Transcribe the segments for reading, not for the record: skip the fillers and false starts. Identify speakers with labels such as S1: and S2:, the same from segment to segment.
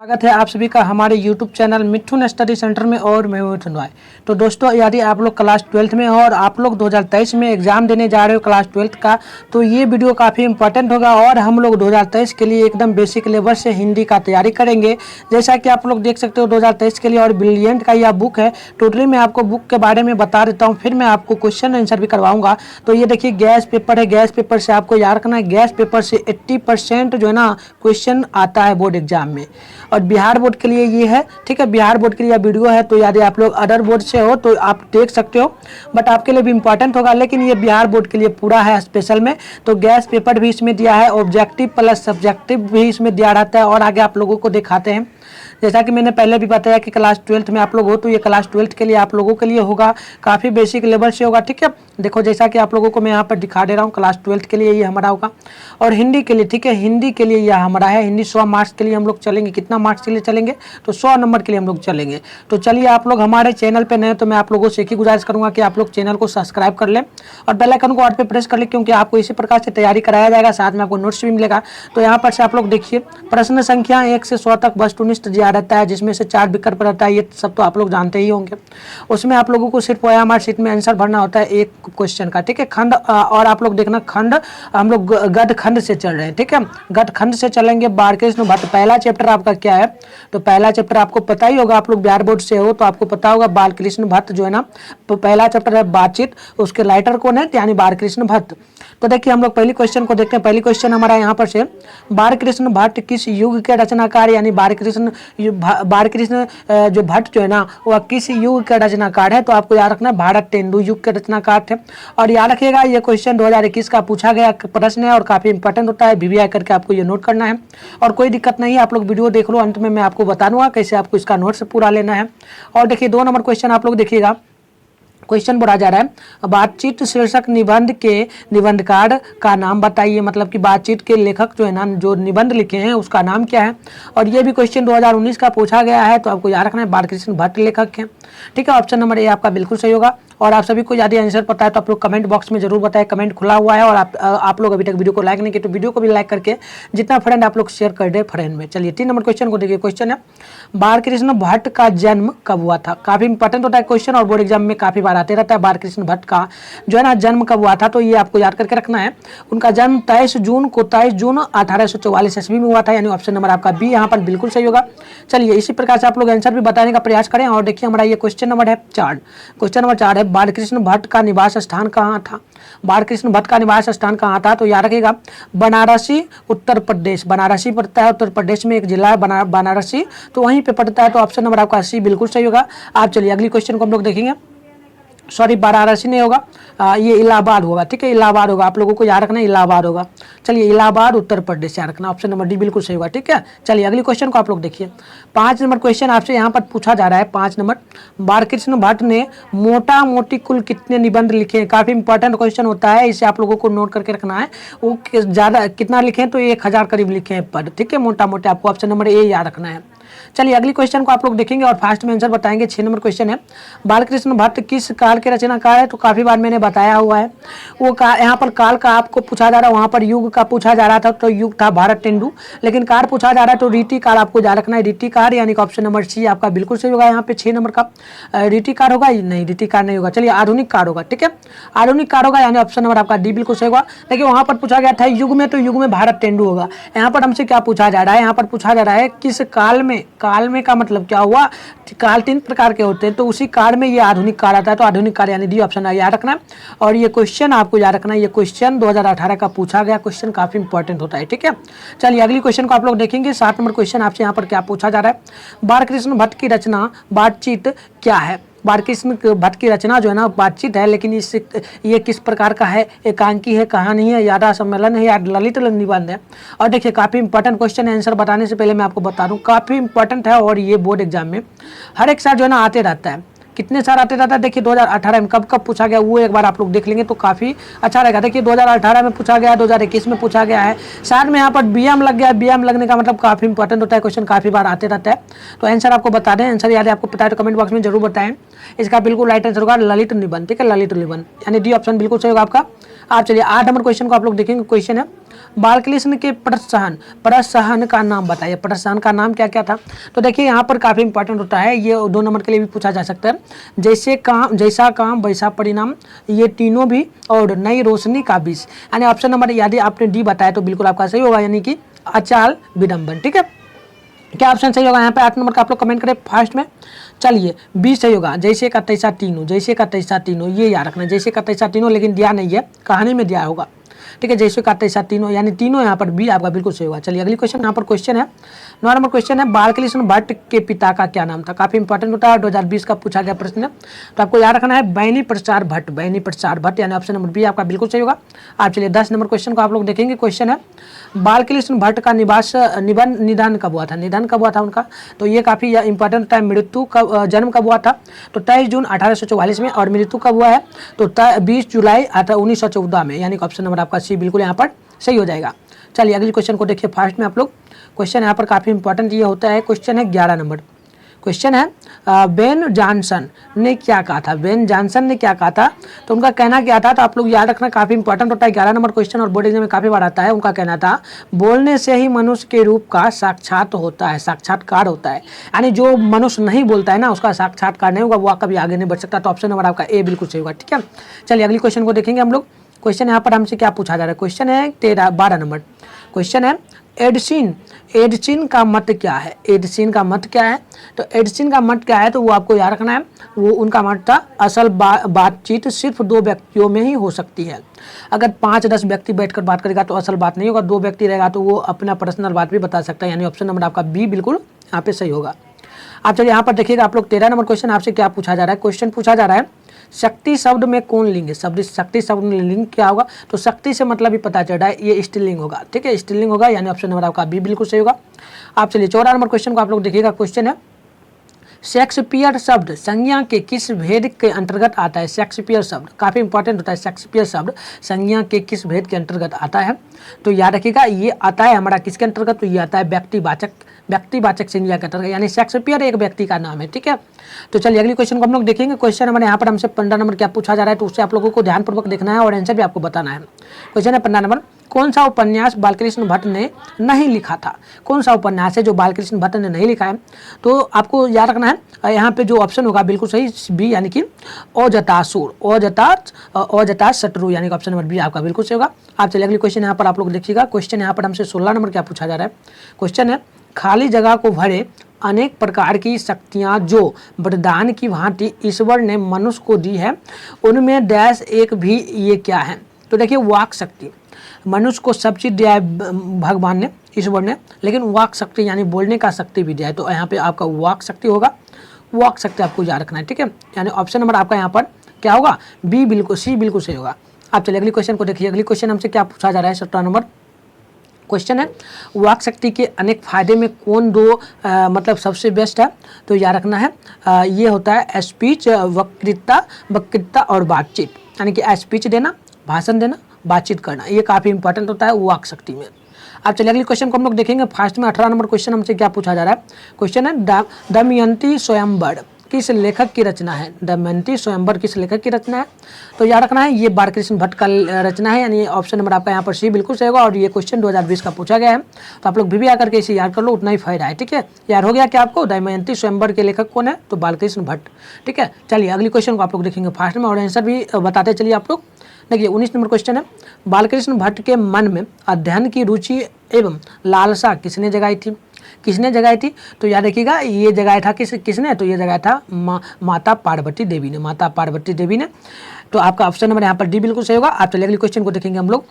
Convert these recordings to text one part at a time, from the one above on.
S1: स्वागत है आप सभी का हमारे YouTube channel Mithun study centre में और मैं मिठुन भाई। तो दोस्तों, यदि आप लोग क्लास 12th में हो और आप लोग 2023 में एग्जाम देने जा रहे हो क्लास 12th का, तो ये वीडियो काफ़ी इंपॉर्टेंट होगा और हम लोग 2023 के लिए एकदम बेसिक लेवल से हिंदी का तैयारी करेंगे। जैसा कि आप लोग देख सकते हो 2023 के लिए और ब्रिलियंट का यह बुक है। टोटली मैं आपको बुक के बारे में बता देता हूँ, फिर मैं आपको क्वेश्चन आंसर भी करवाऊंगा। तो ये देखिए गैस पेपर है, गैस पेपर से आपको याद रखना है, गैस पेपर से 80% जो है ना क्वेश्चन आता है बोर्ड एग्जाम में। और बिहार बोर्ड के लिए ये है, ठीक है, बिहार बोर्ड के लिए वीडियो है। तो यदि आप लोग अदर बोर्ड से हो तो आप देख सकते हो, बट आपके लिए भी इंपॉर्टेंट होगा, लेकिन ये बिहार बोर्ड के लिए पूरा है स्पेशल में। तो गैस पेपर भी इसमें दिया है, ऑब्जेक्टिव प्लस सब्जेक्टिव भी इसमें दिया रहता है और आगे आप लोगों को दिखाते हैं। जैसा कि मैंने पहले भी बताया कि क्लास 12th में आप लोग हो तो ये क्लास 12th के लिए आप लोगों के लिए होगा, काफ़ी बेसिक लेवल से होगा, ठीक है। देखो जैसा कि आप लोगों को मैं यहाँ पर दिखा दे रहा हूँ, क्लास 12th के लिए ये हमारा होगा। और हिंदी के लिए, ठीक है, हिंदी के लिए यह हमारा है। हिंदी 100 मार्क्स के लिए हम लोग चलेंगे। कितना मार्क्स के लिए चलेंगे? तो 100 नंबर के लिए हम लोग चलेंगे। तो चलिए, आप लोग हमारे चैनल पर नए तो मैं आप लोगों से एक ही गुजारिश करूँगा कि आप लोग चैनल को सब्सक्राइब कर लें और बेल आइकन को ऑल पे प्रेस कर लें, क्योंकि आपको इसी प्रकार से तैयारी कराया जाएगा, साथ में आपको नोट्स भी मिलेगा। तो यहाँ पर से आप लोग देखिए, प्रश्न संख्या 1 से 100 तक वस्तुनिष्ठ दिया रहता है, जिसमें से 4 विकल्प रहता है। ये सब तो आप लोग जानते ही होंगे। उसमें आप लोगों को सिर्फ ओएमआर शीट में आंसर भरना होता है एक क्वेश्चन का, ठीक है। खंड और आप लोग देखना, खंड हम लोग गद्य खंड से चल रहे हैं, ठीक है, गद्य खंड से चलेंगे। बालकृष्ण भट्ट पहला चैप्टर आपका क्या है? तो पहला चैप्टर आपको पता ही होगा, आप लोग बिहार बोर्ड से हो तो आपको पता होगा, बालकृष्ण भट्ट जो है ना, तो पहला चैप्टर है बातचीत। उसके राइटर कौन है? यानी बालकृष्ण भट्ट। तो देखिए हम लोग पहली क्वेश्चन को देखते हैं। पहली क्वेश्चन हमारा यहाँ पर से, बालकृष्ण भट्ट किस युग के रचनाकार, यानी बालकृष्ण जो भट्ट जो है ना, वह किस युग का रचनाकार है? तो आपको याद रखना है भारत तेंदु युग के रचनाकार थे। और याद रखिएगा ये क्वेश्चन 2021 का पूछा गया प्रश्न है और काफी इंपॉर्टेंट होता है। वीवीआई करके आपको ये नोट करना है और कोई दिक्कत नहीं है, आप लोग वीडियो देख लो, अंत में मैं आपको बता दूंगा कैसे आपको इसका नोट्स पूरा लेना है। और देखिए 2 नंबर क्वेश्चन आप लोग देखिएगा, क्वेश्चन बोला जा रहा है, बातचीत शीर्षक निबंध के निबंधकार का नाम बताइए। मतलब कि बातचीत के लेखक जो है ना, जो निबंध लिखे हैं उसका नाम क्या है? और ये भी क्वेश्चन 2019 का पूछा गया है, तो आपको याद रखना है बालकृष्ण भट्ट लेखक हैं, ठीक है। ऑप्शन नंबर ए आपका बिल्कुल सही होगा। और आप सभी को यदि आंसर पता है तो आप लोग कमेंट बॉक्स में जरूर बताएं, कमेंट खुला हुआ है। और आप लोग अभी तक वीडियो को लाइक नहीं किए तो वीडियो को भी लाइक करके जितना फ्रेंड आप लोग शेयर कर दे फ्रेंड में। चलिए 3 नंबर क्वेश्चन को देखिए। क्वेश्चन है, बालकृष्ण भट्ट का जन्म कब हुआ था? काफी इंपॉर्टेंट होता है क्वेश्चन और बोर्ड एग्जाम में काफी बार आते रहता है। बालकृष्ण भट्ट का जो है ना जन्म कब हुआ था, तो ये आपको याद करके रखना है। उनका जन्म 23 जून 1844 ईस्वी में हुआ था, यानी ऑप्शन नंबर आपका बी यहाँ पर बिल्कुल सही होगा। चलिए इसी प्रकार से आप लोग आंसर भी बताने का प्रयास करें। और देखिए हमारा ये क्वेश्चन नंबर है 4। क्वेश्चन नंबर 4 है, बालकृष्ण भट्ट का निवास स्थान कहाँ था? बालकृष्ण भट्ट का निवास स्थान कहाँ था? तो याद रखिएगा बनारसी उत्तर प्रदेश, बनारसी पड़ता है उत्तर प्रदेश में, एक जिला है बनारसी, तो वहीं पे पड़ता है। तो ऑप्शन नंबर आपका सी बिल्कुल सही होगा। आप चलिए अगली क्वेश्चन को हम लोग देखेंगे। सॉरी, वाराणसी नहीं होगा, ये इलाहाबाद होगा, ठीक है, इलाहाबाद होगा। आप लोगों को याद रखना है इलाहाबाद होगा। चलिए इलाहाबाद उत्तर प्रदेश याद रखना, ऑप्शन नंबर डी बिल्कुल सही होगा, ठीक है। चलिए अगली क्वेश्चन को आप लोग देखिए। 5 नंबर क्वेश्चन आपसे यहाँ पर पूछा जा रहा है। 5 नंबर, बालकृष्ण भट्ट ने मोटा मोटी कुल कितने निबंध लिखे हैं? काफी इंपॉर्टेंट क्वेश्चन होता है, इसे आप लोगों को नोट करके रखना है। वो ज्यादा कितना लिखे हैं? तो 1000 करीब लिखे हैं पद, ठीक है, मोटा मोटे आपको ऑप्शन नंबर ए याद रखना है। चलिए अगली क्वेश्चन को आप लोग देखेंगे और फास्ट में आंसर बताएंगे। 6 नंबर क्वेश्चन है, बालकृष्ण भट्ट किस काल के रचनाकार है? तो काफी बार मैंने बताया हुआ है। वो यहाँ पर काल का आपको पूछा जा रहा है, वहां पर युग का पूछा जा रहा था, तो युग था भारत तेंदु, लेकिन कार पूछा जा रहा है तो रीति कार आपको याद रखना है, रीति कार, यानी कि ऑप्शन नंबर सी आपका बिल्कुल सही होगा। यहाँ पे 6 नंबर का रीति कार होगा, नहीं रीति कार नहीं होगा। चलिए आधुनिक कार होगा, ठीक है, आधुनिक कार होगा, यानी ऑप्शन नंबर आपका डी बिल्कुल सही होगा। देखिए वहां पर पूछा गया था युग में, तो युग में भारत तेंदु होगा। यहाँ पर हमसे क्या पूछा जा रहा है? यहाँ पर पूछा जा रहा है किस काल में, काल में का मतलब क्या हुआ? काल 3 प्रकार के होते हैं, तो उसी काल में ये आधुनिक काल आता है, तो आधुनिक काल यानी डी ऑप्शन याद रखना। और ये क्वेश्चन आपको याद रखना है, ये क्वेश्चन 2018 का पूछा गया क्वेश्चन, काफी इंपॉर्टेंट होता है, ठीक है। चलिए अगली क्वेश्चन को आप लोग देखेंगे। 7 नंबर क्वेश्चन आपसे यहाँ पर क्या पूछा जा रहा है, बालकृष्ण भट्ट की रचना बातचीत क्या है? बालकृष्ण भट्ट की रचना जो है ना बातचीत है, लेकिन इस ये किस प्रकार का है? एकांकी है, कहानी है, यादा सम्मेलन है, या ललित निबंध है? और देखिए काफ़ी इंपॉर्टेंट क्वेश्चन है, आंसर बताने से पहले मैं आपको बता दूं काफ़ी इंपॉर्टेंट है और ये बोर्ड एग्जाम में हर एक साल जो है ना आते रहता है। कितने साल आते रहता है? देखिए 2018 में कब कब पूछा गया वो एक बार आप लोग देख लेंगे तो काफ़ी अच्छा रहेगा। देखिए 2018 में पूछा गया, 2021 में पूछा गया है, साथ में यहाँ पर बीएम लग गया। बीएम लगने का मतलब काफ़ी इंपॉर्टेंट होता है, क्वेश्चन काफ़ी बार आते रहता है। तो आंसर आपको बता दें, आंसर याद है आपको पता है तो कमेंट बॉक्स में जरूर बताएं। इसका बिल्कुल राइट आंसर होगा ललित निबंध, ठीक है, ललित निबंध, यानी डी ऑप्शन बिल्कुल सही होगा आपका। आप चलिए 8 नंबर क्वेश्चन को आप लोग देखेंगे। क्वेश्चन है बालकृष्ण के प्रसहन का नाम बताइए। प्रसहन का नाम क्या क्या था? तो देखिए यहाँ पर काफ़ी इंपॉर्टेंट होता है, ये 2 नंबर के लिए भी पूछा जा सकता है। जैसा काम वैसा परिणाम, ये तीनों भी, और नई रोशनी का बीज। यानी ऑप्शन नंबर यदि आपने डी बताया तो बिल्कुल आपका सही होगा, यानी कि अचाल विडम्बन। ठीक है, क्या ऑप्शन सही होगा यहाँ पे 8 नंबर का आप लोग कमेंट करें फास्ट में। चलिए बी सही होगा, जैसे का तैसा तीनों, जैसे का तैसा तीनों, ये याद रखना, जैसे का तैसा तीनों, लेकिन दिया नहीं है, कहानी में दिया होगा। ठीक है, जैसे का तैसा तीनों, यानी तीनों यहाँ पर बी आपका बिल्कुल सही होगा। चलिए अगली क्वेश्चन यहाँ पर क्वेश्चन है 9 नंबर क्वेश्चन है बालकृष्ण भट्ट के पिता का क्या नाम था? काफी इंपॉर्टेंट होता है, 2020 का पूछा गया प्रश्न है, तो आपको याद रखना है बैनी प्रसाद भट्ट, बैनी प्रसाद भट्ट, यानी ऑप्शन नंबर बी आपका बिल्कुल सही होगा। आप चलिए 10 नंबर क्वेश्चन को आप लोग देखेंगे। क्वेश्चन है बालकृष्ण भट्ट का निधन कब हुआ था? निधन कब हुआ था उनका? तो ये काफी इंपॉर्टेंट होता है। मृत्यु कब, जन्म कब हुआ था? तो 23 जून 1844 में, और मृत्यु कब हुआ है? तो 20 जुलाई 1914 में, यानी ऑप्शन नंबर आपका सी बिल्कुल यहाँ पर सही हो जाएगा। चलिए अगले क्वेश्चन को देखिए फास्ट में आप लोग। क्वेश्चन यहाँ पर काफ़ी इंपॉर्टेंट ये होता है। क्वेश्चन है 11 नंबर। क्वेश्चन है बेन जॉनसन ने क्या कहा था? बेन जॉनसन ने क्या कहा था? तो उनका कहना क्या था? तो आप लोग याद रखना, काफ़ी इंपॉर्टेंट होता है, 11 नंबर क्वेश्चन और बोर्ड एग्जाम में काफ़ी बार आता है। उनका कहना था बोलने से ही मनुष्य के रूप का साक्षात होता है, साक्षात्कार होता है। यानी जो मनुष्य नहीं बोलता है ना, उसका साक्षात्कार नहीं होगा, वो कभी आगे नहीं बढ़ सकता। तो ऑप्शन नंबर आपका ए बिल्कुल सही होगा। ठीक है, चलिए अगली क्वेश्चन को देखेंगे हम लोग। क्वेश्चन यहाँ पर हमसे क्या पूछा जा रहा है? क्वेश्चन है 12 नंबर। क्वेश्चन है एडसिन का मत क्या है? एडसिन का मत क्या है? तो एडसिन का मत क्या है, तो वो आपको याद रखना है। वो उनका मत था असल बातचीत सिर्फ 2 व्यक्तियों में ही हो सकती है। अगर 5-10 व्यक्ति बैठकर बात करेगा तो असल बात नहीं होगा, 2 व्यक्ति रहेगा तो वो अपना पर्सनल बात भी बता सकता है, यानी ऑप्शन नंबर आपका बी बिल्कुल यहाँ पे सही होगा। आप चलिए यहाँ पर देखिएगा आप लोग 13 नंबर क्वेश्चन आपसे क्या पूछा जा रहा है? क्वेश्चन पूछा जा रहा है शक्ति शब्द में कौन लिंग है? शक्ति शब्द में लिंग क्या होगा? तो शक्ति से मतलब ही पता चल रहा है, ये स्त्रीलिंग होगा। ठीक है, स्त्रीलिंग होगा, यानी ऑप्शन नंबर आपका बी बिल्कुल सही होगा। आप चलिए 14 नंबर क्वेश्चन को आप लोग देखिएगा। क्वेश्चन है शेक्सपियर शब्द संज्ञा के किस भेद के अंतर्गत आता है? शेक्सपियर शब्द काफी इंपॉर्टेंट होता है। शेक्सपियर शब्द संज्ञा के किस भेद के अंतर्गत आता है? तो याद रखिएगा, ये आता है हमारा किसके अंतर्गत? तो ये आता है व्यक्तिवाचक संज्ञा के अंतर्गत, यानी शेक्सपियर एक व्यक्ति का नाम है। ठीक है, तो चलिए अगली क्वेश्चन को हम लोग देखेंगे। क्वेश्चन हमारे यहाँ पर हमसे 15 नंबर क्या पूछा जा रहा है, तो उससे आप लोगों को ध्यानपूर्वक देखना है और आंसर भी आपको बताना है। क्वेश्चन है 15 नंबर, कौन सा उपन्यास बालकृष्ण भट्ट ने नहीं लिखा था? कौन सा उपन्यास है जो बालकृष्ण भट्ट ने नहीं लिखा है? तो आपको याद रखना है, यहाँ पे जो ऑप्शन होगा बिल्कुल सही बी, यानी कि अजतासुर, अजताशत्रु, यानी कि ऑप्शन नंबर बी आपका बिल्कुल सही होगा। आप चलिए अगली क्वेश्चन यहाँ पर आप लोग देखिएगा। क्वेश्चन यहाँ पर हमसे 16 नंबर क्या पूछा जा रहा है? क्वेश्चन है खाली जगह को भरे अनेक प्रकार की शक्तियाँ जो वरदान की भांति ईश्वर ने मनुष्य को दी है, उनमें डैश एक भी ये क्या है? तो देखिए वाक शक्ति, मनुष्य को सब चीज़ दिया है भगवान ने, ईश्वर ने, लेकिन वाक शक्ति यानी बोलने का शक्ति भी दिया है। तो यहाँ पे आपका वाक शक्ति होगा, वाक शक्ति आपको याद रखना है। ठीक है, यानी ऑप्शन नंबर आपका यहाँ पर क्या होगा? बी बिल्कुल, सी बिल्कुल सही होगा। आप चलिए अगली क्वेश्चन को देखिए। अगली क्वेश्चन हमसे क्या पूछा जा रहा है? 17 नंबर क्वेश्चन है वाक शक्ति के अनेक फायदे में कौन दो मतलब सबसे बेस्ट है? तो याद रखना है ये होता है स्पीच, वक्तृता और बातचीत, यानी कि स्पीच देना, भाषण देना, बातचीत करना, ये काफ़ी इंपॉर्टेंट होता है वाक शक्ति में। अब चलिए अगले क्वेश्चन को हम लोग देखेंगे फास्ट में। 18 नंबर क्वेश्चन हमसे क्या पूछा जा रहा है? क्वेश्चन है दमयंती स्वयंवर किस लेखक की रचना है? दमयंती स्वयंवर किस लेखक की रचना है? तो याद रखना है ये बालकृष्ण भट्ट का रचना है, यानी ऑप्शन नंबर आपका यहाँ पर सी बिल्कुल सही होगा। और ये क्वेश्चन 2020 का पूछा गया है, तो आप लोग भी आकर के इसे याद कर लो, उतना ही फायदा है। ठीक है, याद हो गया क्या आपको? दमयंती स्वयंवर के लेखक कौन है? तो बालकृष्ण भट्ट। ठीक है, चलिए अगली क्वेश्चन को आप लोग देखेंगे फास्ट में और आंसर भी बताते चलिए आप लोग। देखिए 19 नंबर क्वेश्चन है बालकृष्ण भट्ट के मन में अध्ययन की रुचि एवं लालसा किसने जगाई थी? किसने जगाई थी? तो याद रखिएगा ये जगाया था किसने? तो ये जगाया था माता पार्वती देवी ने, माता पार्वती देवी ने। तो आपका ऑप्शन नंबर यहाँ पर डी बिल्कुल सही होगा। आप चलिए अगली क्वेश्चन को देखेंगे हम लोग।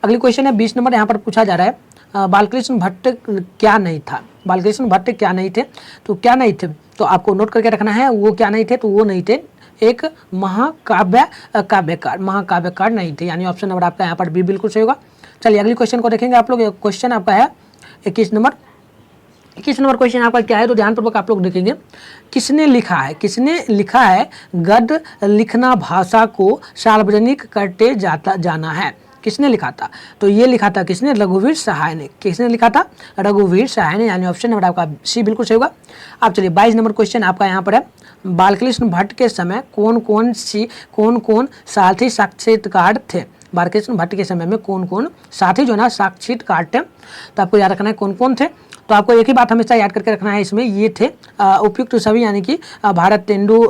S1: अगली क्वेश्चन है 20 नंबर, यहाँ पर पूछा जा रहा है बालकृष्ण भट्ट क्या नहीं था? बालकृष्ण भट्ट क्या नहीं थे? तो क्या नहीं थे तो आपको नोट करके रखना है, वो क्या नहीं थे? तो वो नहीं थे एक काव्यकार नहीं थे, यानी ऑप्शन नंबर आपका यहाँ पर बी बिल्कुल सही होगा। चलिए अगली क्वेश्चन को देखेंगे आप लोग। क्वेश्चन आपका है 21 नंबर। 21 नंबर क्वेश्चन आपका क्या है? तो ध्यानपूर्वक आप लोग देखेंगे। किसने लिखा है? किसने लिखा है गद्य लिखना भाषा को सार्वजनिक करते जाना है? किसने लिखा था? तो ये लिखा था किसने? रघुवीर सहाय ने। किसने लिखा था? रघुवीर सहाय ने, यानी ऑप्शन नंबर आपका सी बिल्कुल सही होगा। आप चलिए 22 नंबर क्वेश्चन आपका यहाँ पर है बालकृष्ण भट्ट के समय कौन कौन साथी साक्षात्कार थे? बालकृष्ण भट्ट के समय में कौन कौन साथी जो है ना साक्षीट काटते, तो आपको याद रखना है कौन कौन थे। तो आपको एक ही बात हमेशा याद करके रखना है, इसमें ये थे उपयुक्त सभी, यानी कि भारतेंदु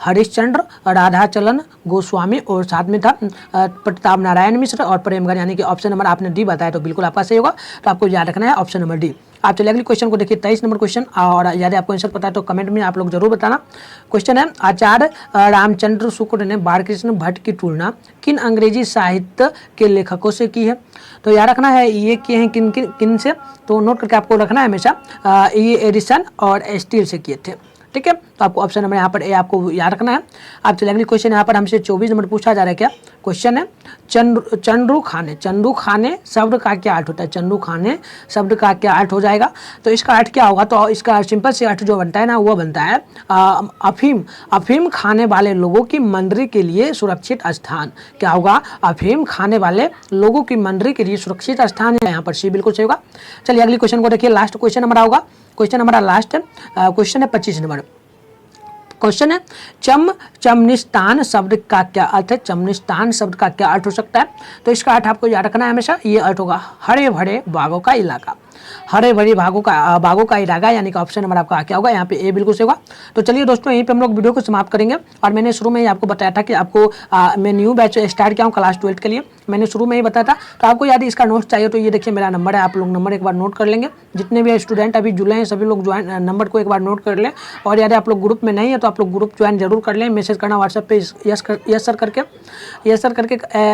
S1: हरिश्चंद्र, राधाचलन गोस्वामी और साथ में था प्रताप नारायण मिश्र और प्रेमगढ़, यानी कि ऑप्शन नंबर आपने डी बताया तो बिल्कुल आपका सही होगा। तो आपको याद रखना है ऑप्शन नंबर डी। आप चलिए अगले क्वेश्चन को देखिए, 23 नंबर क्वेश्चन, और यदि आपको आंसर पता है तो कमेंट में आप लोग जरूर बताना। क्वेश्चन है, आचार्य रामचंद्र शुक्ल ने बालकृष्ण भट्ट की तुलना किन अंग्रेजी साहित्य के लेखकों से की है। तो याद रखना है ये किए हैं किन किन किन से, तो नोट करके आपको रखना है हमेशा, ये एडिसन और स्टील से किए थे, ठीक है। तो आपको ऑप्शन नंबर यहाँ पर ए आपको याद रखना है। आप चलिए अगली क्वेश्चन यहाँ पर हमसे 24 नंबर पूछा जा रहा है। क्या क्वेश्चन है, चंद्रू खाने शब्द का क्या अर्थ होता है। चंद्रू खाने शब्द का क्या अर्थ हो जाएगा, तो इसका अर्थ क्या होगा, तो इसका सिंपल से अर्थ जो बनता है ना वो बनता है अफीम खाने वाले लोगों की मंडली के लिए सुरक्षित स्थान। क्या होगा, अफीम खाने वाले लोगों की मंडली के लिए सुरक्षित स्थान है, यहाँ पर सी बिल्कुल सही होगा। चलिए अगली क्वेश्चन को देखिए, लास्ट क्वेश्चन हमारा होगा, क्वेश्चन हमारा लास्ट है, क्वेश्चन है 25 नंबर। क्वेश्चन है, चमनिस्तान शब्द का क्या अर्थ है। चमनिस्तान शब्द का क्या अर्थ हो सकता है, तो इसका अर्थ आपको याद रखना है हमेशा, ये अर्थ होगा हरे भरे बागों का इलाका। हरे भरे बागों का इलाका, यानी कि ऑप्शन नंबर आपका क्या होगा, यहाँ पे ए बिल्कुल सही होगा। तो चलिए दोस्तों यहीं पे हम लोग वीडियो को समाप्त करेंगे। और मैंने शुरू में ही आपको बताया था कि आपको मैं न्यू बैच स्टार्ट किया हूँ क्लास 12 के लिए, मैंने शुरू में ही बताया था। तो आपको यदि इसका नोट्स चाहिए तो ये देखिए मेरा नंबर है, आप लोग नंबर एक बार नोट कर लेंगे। जितने भी स्टूडेंट अभी जुड़े हैं सभी लोग ज्वाइन नंबर को एक बार नोट कर लें। और यदि आप लोग ग्रुप में नहीं है तो आप लोग ग्रुप ज्वाइन जरूर कर लें। मैसेज करना व्हाट्सएप पे यस सर करके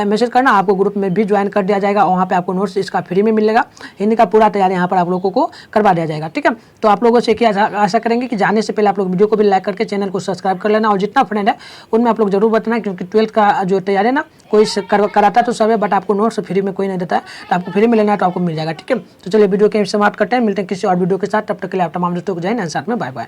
S1: मैसेज करना, आपको ग्रुप में भी ज्वाइन कर दिया जाएगा। वहाँ पे आपको नोट्स इसका फ्री में मिलेगा, हिंदी का पूरा तैयारी यहाँ पर आप लोगों को करवा दिया जाएगा, ठीक है। तो आप लोगों से क्या आशा करेंगे कि जाने से पहले आप लोग वीडियो को भी लाइक करके चैनल को सब्सक्राइब कर लेना, और जितना फ्रेंड है उनमें आप लोग जरूर बताना, क्योंकि 12th का जो तैयारी है ना कोई कराता तो सब है, बट आपको नोट्स फ्री में कोई नहीं देता है, तो आपको फ्री में लेना है तो आपको मिल जाएगा, ठीक है। तो चलिए वीडियो के समाप्त करते हैं, मिलते हैं किसी और वीडियो के साथ, तब तक के लिए आप तमाम दोस्तों को जय हिंद, साथ में बाय बाय।